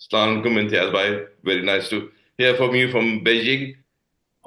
Assalamu alaikum Imtiaz bhai. Very nice to hear from you from Beijing.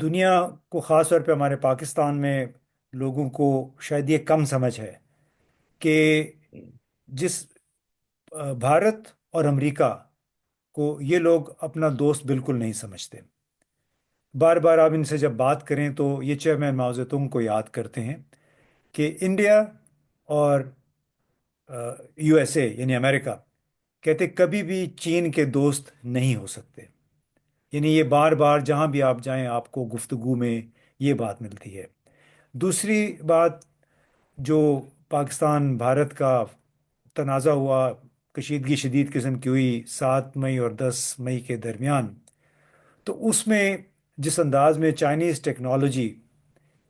دنیا کو، خاص طور پہ ہمارے پاکستان میں لوگوں کو شاید یہ کم سمجھ ہے کہ جس بھارت اور امریکہ کو یہ لوگ اپنا دوست بالکل نہیں سمجھتے۔ بار بار آپ ان سے جب بات کریں تو یہ چیئرمین ماؤ زیدونگ کو یاد کرتے ہیں کہ انڈیا اور یو ایس اے یعنی امریکہ کہتے کبھی بھی چین کے دوست نہیں ہو سکتے۔ یعنی یہ بار بار جہاں بھی آپ جائیں آپ کو گفتگو میں یہ بات ملتی ہے۔ دوسری بات، جو پاکستان بھارت کا تنازع ہوا، کشیدگی شدید قسم کی ہوئی 7 مئی اور 10 مئی کے درمیان، تو اس میں جس انداز میں چائنیز ٹیکنالوجی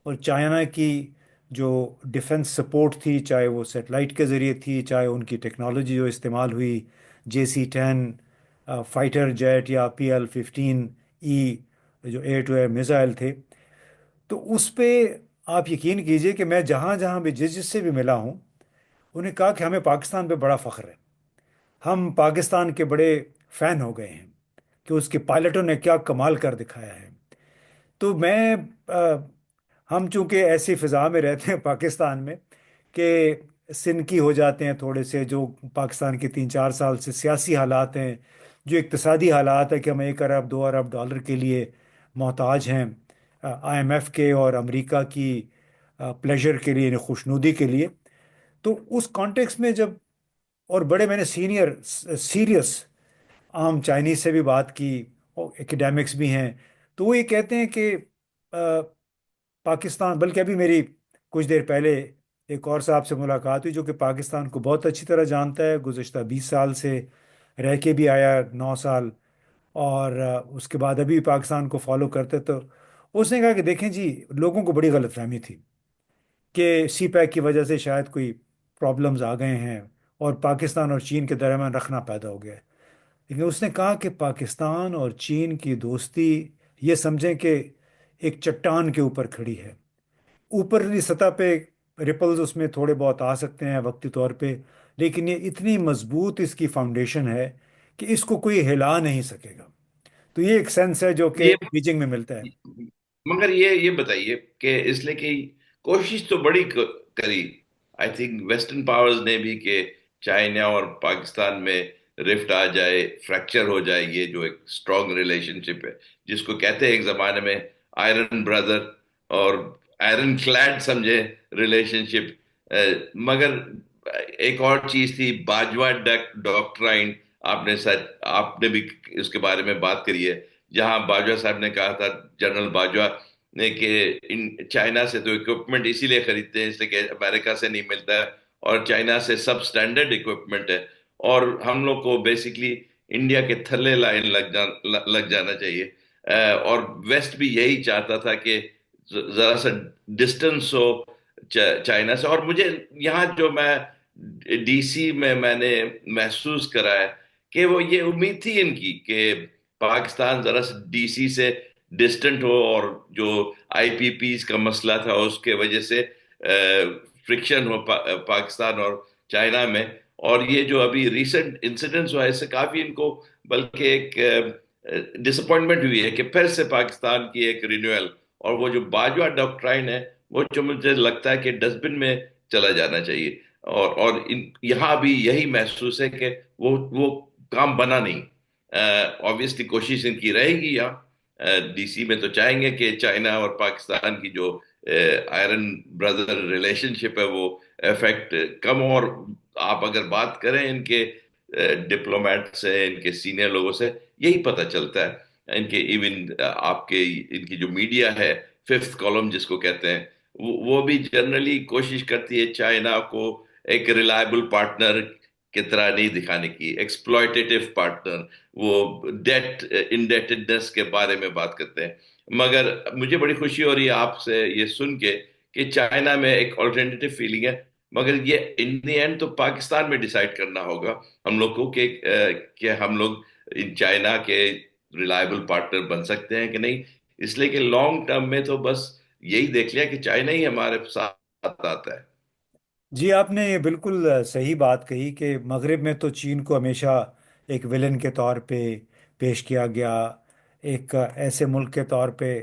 اور چائنا کی جو ڈیفنس سپورٹ تھی، چاہے وہ سیٹلائٹ کے ذریعے تھی، چاہے ان کی ٹیکنالوجی جو استعمال ہوئی، JC-10 فائٹر جیٹ یا PL-15E جو ایئر ٹو ایئر میزائل تھے، تو اس پہ آپ یقین کیجئے کہ میں جہاں جہاں بھی جس سے بھی ملا ہوں، انہیں کہا کہ ہمیں پاکستان پہ بڑا فخر ہے، ہم پاکستان کے بڑے فین ہو گئے ہیں کہ اس کے پائلٹوں نے کیا کمال کر دکھایا ہے۔ تو میں ہم چونکہ ایسی فضا میں رہتے ہیں پاکستان میں کہ سنکی ہو جاتے ہیں تھوڑے سے، جو پاکستان کے 3 4 سال سے سیاسی حالات ہیں، جو اقتصادی حالات ہے کہ ہم 1 ارب 2 ارب ڈالر کے لیے محتاج ہیں IMF کے اور امریکہ کی پلیجر کے لیے، یعنی خوشنودی کے لیے۔ تو اس کانٹیکس میں جب، اور بڑے میں نے سینئر سیریس عام چائنیز سے بھی بات کی، اور ایکڈیمکس بھی ہیں، تو وہ یہ کہتے ہیں کہ آ، پاکستان، بلکہ ابھی میری کچھ دیر پہلے ایک اور صاحب سے ملاقات ہوئی جو کہ پاکستان کو بہت اچھی طرح جانتا ہے، گزشتہ 20 سال سے رہ کے بھی آیا، 9 سال، اور اس کے بعد ابھی پاکستان کو فالو کرتے، تو اس نے کہا کہ دیکھیں جی، لوگوں کو بڑی غلط فہمی تھی کہ CPEC کی وجہ سے شاید کوئی پرابلمز آ گئے ہیں اور پاکستان اور چین کے درمیان رکھنا پیدا ہو گیا ہے۔ لیکن اس نے کہا کہ پاکستان اور چین کی دوستی، یہ سمجھیں کہ ایک چٹان کے اوپر کھڑی ہے۔ اوپرلی سطح پہ ریپلز اس میں تھوڑے بہت آ سکتے ہیں وقتی طور پہ، لیکن یہ اتنی مضبوط اس کی فاؤنڈیشن ہے کہ اس کو کوئی ہلا نہیں سکے گا۔ تو یہ ایک سینس ہے جو کہ یہ بیجنگ میں ملتا ہے۔ مگر یہ بتائیے کہ اس لیے کہ کوشش تو بڑی کری، آئی تھنک ویسٹرن پاورز نے بھی، کہ چائنا اور پاکستان میں رفٹ آ جائے، فریکچر ہو جائے، یہ جو ایک اسٹرانگ ریلیشن شپ ہے جس کو کہتے ہیں ایک زمانے میں آئرن بردر اور آئرن کلیڈ سمجھے ریلیشن شپ، مگر ایک اور چیز تھی باجوہ ڈاکٹرائن، آپ نے بھی اس کے بارے میں بات کری ہے، جہاں باجوہ صاحب نے کہا تھا، جنرل باجوہ نے، کہ چائنا سے تو اکوپمنٹ اسی لیے خریدتے ہیں اس لیے کہ امریکہ سے نہیں ملتا ہے، اور چائنا سے سب سٹینڈرڈ اکوپمنٹ ہے، اور ہم لوگ کو بیسیکلی انڈیا کے تھلے لائن لگ جانا چاہیے، اور ویسٹ بھی یہی چاہتا تھا کہ ذرا سا ڈسٹنس ہو چائنا سے۔ اور مجھے یہاں جو میں نے محسوس کرا ہے کہ وہ یہ امید تھی ان کی کہ پاکستان ذرا سا DC سے ڈسٹنٹ ہو، اور جو IPPs کا مسئلہ تھا اس کے وجہ سے فرکشن ہو پاکستان اور چائنا میں، اور یہ جو ابھی ریسنٹ انسیڈنٹس ہوا اس سے کافی ان کو بلکہ ایک ڈسپوائنٹمنٹ ہوئی ہے کہ پھر سے پاکستان کی ایک رینیول، اور وہ جو باجوہ ڈاکٹرائن ہے وہ جو مجھے لگتا ہے کہ ڈسٹ بن میں چلا جانا چاہیے، اور یہاں بھی یہی محسوس ہے کہ وہ کام بنا نہیں۔ آبویسلی کوشش ان کی رہے گی یہاں DC میں، تو چاہیں گے کہ چائنا اور پاکستان کی جو آئرن بردر ریلیشن شپ ہے وہ افیکٹ کم ہو، اور آپ اگر بات کریں ان کے ڈپلومیٹ سے، ان کے سینئر لوگوں سے، یہی پتہ چلتا ہے، ان کے ایون آپ کے ان کی جو میڈیا ہے، ففتھ کالم جس کو کہتے ہیں، وہ بھی جنرلی کوشش کرتی ہے چائنا کو ایک ریلائبل پارٹنر کی طرح نہیں دکھانے کی، ایکسپلوئٹیٹو پارٹنر، وہ ڈیٹ انڈیٹڈنس کے بارے میں بات کرتے ہیں۔ مگر مجھے بڑی خوشی ہو رہی ہے آپ سے یہ سن کے کہ چائنا میں ایک آلٹرنیٹو فیلنگ ہے، مگر یہ ان دی اینڈ تو پاکستان میں ڈیسائیڈ کرنا ہوگا ہم لوگ کو کہ ہم لوگ ان چائنا کے ریلائبل پارٹنر بن سکتے ہیں کہ نہیں، اس لیے کہ لانگ ٹرم میں تو بس یہی دیکھ لیا کہ چائنا ہی ہمارے ساتھ آتا ہے۔ جی، آپ نے یہ بالکل صحیح بات کہی کہ مغرب میں تو چین کو ہمیشہ ایک ویلن کے طور پہ پیش کیا گیا، ایک ایسے ملک کے طور پہ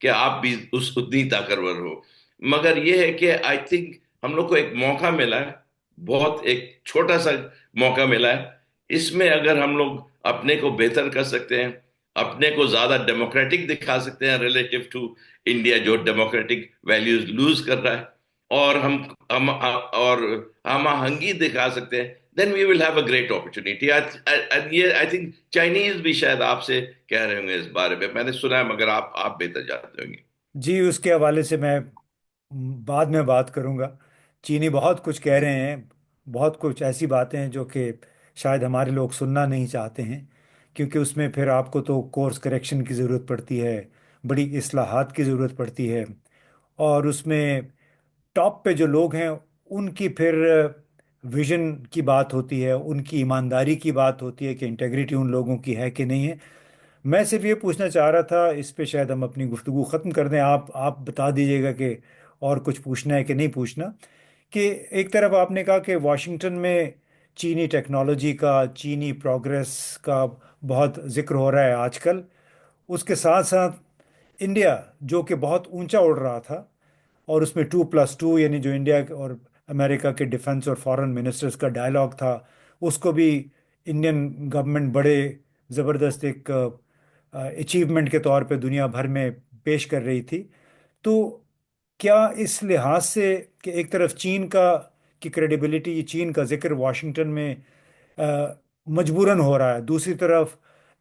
کہ آپ بھی اس اتنی طاقتور ہو. مگر یہ ہے کہ آئی تھنک ہم لوگ کو ایک موقع ملا ہے، بہت ایک چھوٹا سا موقع ملا ہے. اس میں اگر ہم لوگ اپنے کو بہتر کر سکتے ہیں، اپنے کو زیادہ ڈیموکریٹک دکھا سکتے ہیں ریلیٹو ٹو انڈیا جو ڈیموکریٹک ویلیوز لوز کر رہا ہے، اور اور ہم آہنگی دکھا سکتے ہیں، then we will have a great opportunity. یہ آئی تھنک چائنیز بھی شاید آپ سے کہہ رہے ہوں گے اس بارے میں، میں نے سنا ہے، مگر آپ بہتر جانتے ہوں گے. جی، اس کے حوالے سے میں بعد میں بات کروں گا. چینی بہت کچھ کہہ رہے ہیں، بہت کچھ ایسی باتیں ہیں جو کہ شاید ہمارے لوگ سننا نہیں چاہتے ہیں، کیونکہ اس میں پھر آپ کو تو کورس کریکشن کی ضرورت پڑتی ہے، بڑی اصلاحات کی ضرورت پڑتی ہے. اور اس میں ٹاپ پہ جو لوگ ہیں ان کی پھر ویژن کی بات ہوتی ہے، ان کی ایمانداری کی بات ہوتی ہے کہ انٹیگریٹی ان لوگوں کی ہے کہ نہیں ہے. میں صرف یہ پوچھنا چاہ رہا تھا، اس پہ شاید ہم اپنی گفتگو ختم کر دیں، آپ بتا دیجیے گا کہ اور کچھ پوچھنا ہے کہ نہیں پوچھنا. کہ ایک طرف آپ نے کہا کہ واشنگٹن میں چینی ٹیکنالوجی کا، چینی پروگریس کا بہت ذکر ہو رہا ہے آج کل. اس کے ساتھ ساتھ انڈیا جو کہ بہت اونچا اڑ رہا تھا، اور اس میں 2+2 یعنی جو انڈیا اور امریکہ کے ڈیفنس اور فارن منسٹرز کا ڈائلاگ تھا، اس کو بھی انڈین گورنمنٹ بڑے زبردست ایک اچیومنٹ کے طور پہ دنیا بھر میں پیش کر رہی تھی. تو کیا اس لحاظ سے کہ ایک طرف چین کی کریڈیبلٹی، چین کا ذکر واشنگٹن میں مجبوراً ہو رہا ہے، دوسری طرف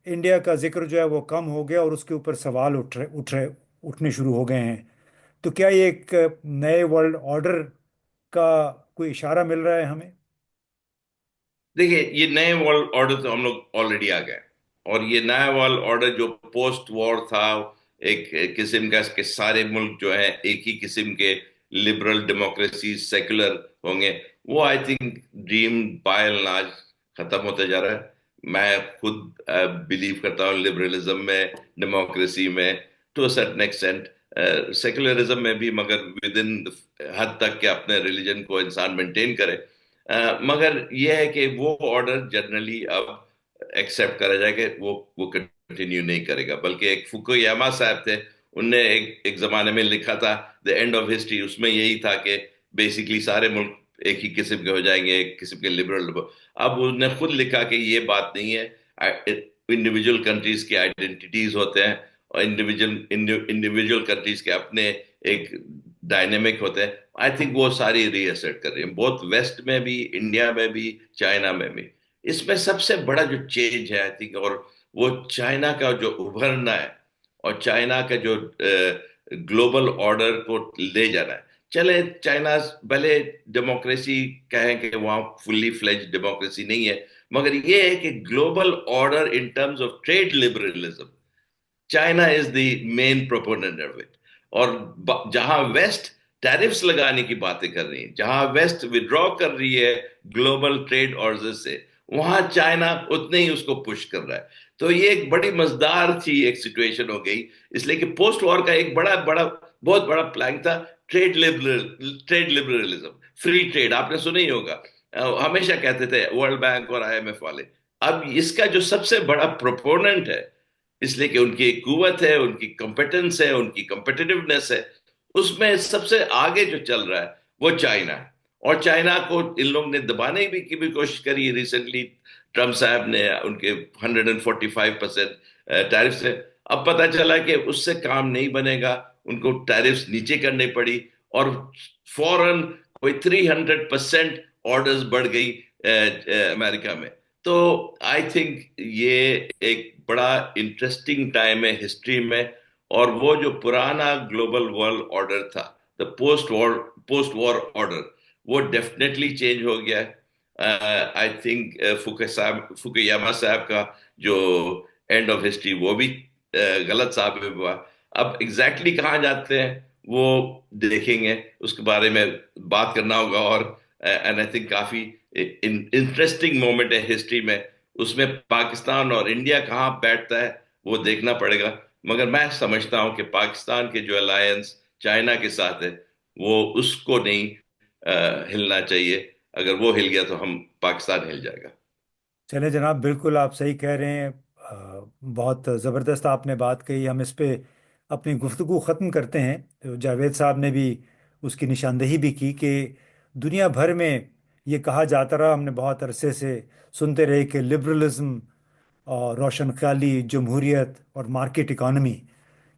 انڈیا کا ذکر جو ہے وہ کم ہو گیا اور اس کے اوپر سوال اٹھنے شروع ہو گئے ہیں. تو کیا یہ ایک نئے ورلڈ آرڈر کا کوئی اشارہ مل رہا ہے ہمیں؟ دیکھیے، یہ نئے ورلڈ آرڈر تو ہم لوگ آلریڈی آ گئے، اور یہ نیا ورلڈ آرڈر جو پوسٹ وار تھا، ایک قسم کا کہ سارے ملک جو ہیں ایک ہی قسم کے لبرل ڈیموکریسی سیکولر ہوں گے، وہ I think dream by and large ختم ہوتا جا رہا ہے. میں خود بلیو کرتا ہوں لبرلزم میں، ڈیموکریسی میں، to a certain extent, secularism میں بھی، مگر ود ان حد تک کہ اپنے ریلیجن کو انسان مینٹین کرے. مگر یہ ہے کہ وہ آرڈر جنرلی اب ایکسپٹ کرا جائے کہ وہ کنٹینیو نہیں کرے گا، بلکہ ایک فوکویاما صاحب تھے، ان نے ایک زمانے میں لکھا تھا دا اینڈ آف ہسٹری، اس میں یہی تھا کہ بیسیکلی سارے ملک ایک ہی قسم کے ہو جائیں گے، ایک قسم کے لبرل. اب انہوں نے خود لکھا کہ یہ بات نہیں ہے، انڈیویجول کنٹریز کی آئیڈینٹیز ہوتے ہیں، اور انڈیویجول کنٹریز کے اپنے ایک ڈائنامک ہوتے ہیں. آئی تھنک وہ ساری ری ایسٹ کر رہی ہیں، بہت ویسٹ میں بھی، انڈیا میں بھی، چائنا میں بھی. اس میں سب سے بڑا جو چینج ہے آئی تھنک، اور وہ چائنا کا جو ابھرنا ہے، اور چائنا کا جو گلوبل آرڈر کو لے جانا ہے. چلے چائنا بھلے ڈیموکریسی کہیں کہ وہاں فلی فلیج ڈیموکریسی نہیں ہے، مگر یہ ہے کہ global order in terms of trade liberalism, China is the main proponent of it. اور جہاں ویسٹ ٹیرفز لگانے کی باتیں کر رہی ہیں، جہاں ویسٹ ودرا کر رہی ہے گلوبل ٹریڈ آرڈر سے، وہاں چائنا اتنے ہی اس کو پش کر رہا ہے. تو یہ ایک بڑی مزدار تھی ایک سچویشن ہو گئی، اس لیے کہ پوسٹ وار کا ایک بہت بڑا پلان تھا ٹریڈ لبرلزم، فری ٹریڈ. آپ نے سنا ہی ہوگا، ہمیشہ کہتے تھے ورلڈ بینک اور آئی ایم ایف والے. اب اس کا جو سب سے بڑا پروپوننٹ ہے، اس لیے کہ ان کی قوت ہے، ان کی کمپیٹنس ہے، ان کی کمپیٹیونیس ہے، اس میں سب سے آگے جو چل رہا ہے وہ چائنا ہے. اور چائنا کو ان لوگ نے دبانے کی بھی کوشش کری ریسنٹلی، ٹرمپ صاحب نے ان کے 145% ٹیرف سے. اب پتا چلا کہ اس سے کام نہیں بنے گا، ان کو ٹیرفز نیچے کرنے پڑی، اور فوراً کوئی 300% آرڈرز بڑھ گئی امریکہ میں. تو آئی تھنک یہ ایک بڑا انٹرسٹنگ ٹائم ہے ہسٹری میں. اور وہ جو پرانا گلوبل ورلڈ آرڈر تھا، دا پوسٹ وار آرڈر، وہ ڈیفینیٹلی چینج ہو گیا ہے. آئی تھنک فوکویاما صاحب کا جو اینڈ آف ہسٹری وہ بھی غلط ثابت ہوا. اب ایگزیکٹلی کہاں جاتے ہیں وہ دیکھیں گے، اس کے بارے میں بات کرنا ہوگا. اور and I think coffee interesting moment ہے ہسٹری میں، اس میں پاکستان اور انڈیا کہاں بیٹھتا ہے وہ دیکھنا پڑے گا. مگر میں سمجھتا ہوں کہ پاکستان کے جو الائنس چائنا کے ساتھ ہے، وہ اس کو نہیں ہلنا چاہیے. اگر وہ ہل گیا تو ہم پاکستان ہل جائے گا. چلے جناب، بالکل آپ صحیح کہہ رہے ہیں. بہت زبردست آپ نے بات کہی. ہم اس پہ اپنی گفتگو ختم کرتے ہیں تو جاوید صاحب نے بھی اس کی نشاندہی بھی کی کہ دنیا بھر میں یہ کہا جاتا رہا، ہم نے بہت عرصے سے سنتے رہے کہ لبرلزم اور روشن خیالی، جمہوریت اور مارکیٹ اکانومی،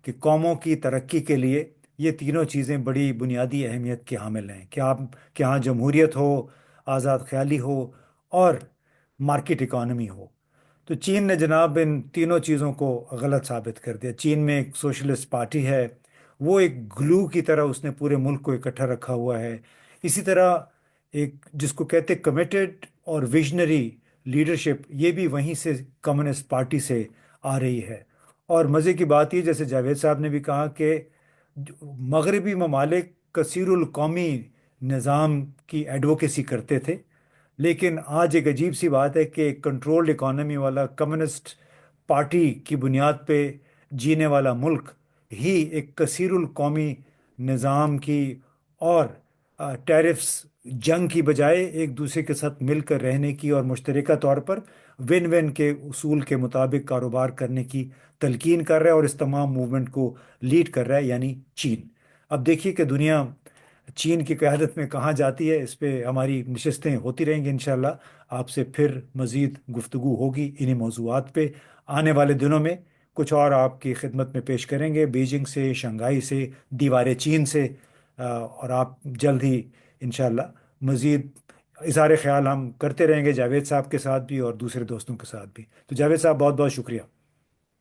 کہ قوموں کی ترقی کے لیے یہ تینوں چیزیں بڑی بنیادی اہمیت کے حامل ہیں، کہ ہاں جمہوریت ہو، آزاد خیالی ہو، اور مارکیٹ اکانومی ہو۔ تو چین نے جناب ان تینوں چیزوں کو غلط ثابت کر دیا۔ چین میں ایک سوشلسٹ پارٹی ہے، وہ ایک گلو کی طرح اس نے پورے ملک کو اکٹھا رکھا ہوا ہے۔ اسی طرح ایک جس کو کہتے کمیٹڈ اور ویژنری لیڈرشپ، یہ بھی وہیں سے کمیونسٹ پارٹی سے آ رہی ہے۔ اور مزے کی بات یہ، جیسے جاوید صاحب نے بھی کہا کہ مغربی ممالک کثیر القومی نظام کی ایڈوکیسی کرتے تھے، لیکن آج ایک عجیب سی بات ہے کہ ایک کنٹرولڈ اکانومی والا کمیونسٹ پارٹی کی بنیاد پہ جینے والا ملک ہی ایک کثیر القومی نظام کی اور ٹیرفس، جنگ کی بجائے ایک دوسرے کے ساتھ مل کر رہنے کی اور مشترکہ طور پر ون ون کے اصول کے مطابق کاروبار کرنے کی تلقین کر رہا ہے، اور اس تمام موومنٹ کو لیڈ کر رہا ہے، یعنی چین۔ اب دیکھیے کہ دنیا چین کی قیادت میں کہاں جاتی ہے، اس پہ ہماری نشستیں ہوتی رہیں گی انشاءاللہ۔ آپ سے پھر مزید گفتگو ہوگی انہی موضوعات پہ آنے والے دنوں میں۔ کچھ اور آپ کی خدمت میں پیش کریں گے، بیجنگ سے، شنگھائی سے، دیوار چین سے، اور آپ جلد ہی انشاءاللہ مزید اظہار خیال ہم کرتے رہیں گے، جاوید صاحب کے ساتھ بھی اور دوسرے دوستوں کے ساتھ بھی۔ تو جاوید صاحب، بہت بہت شکریہ۔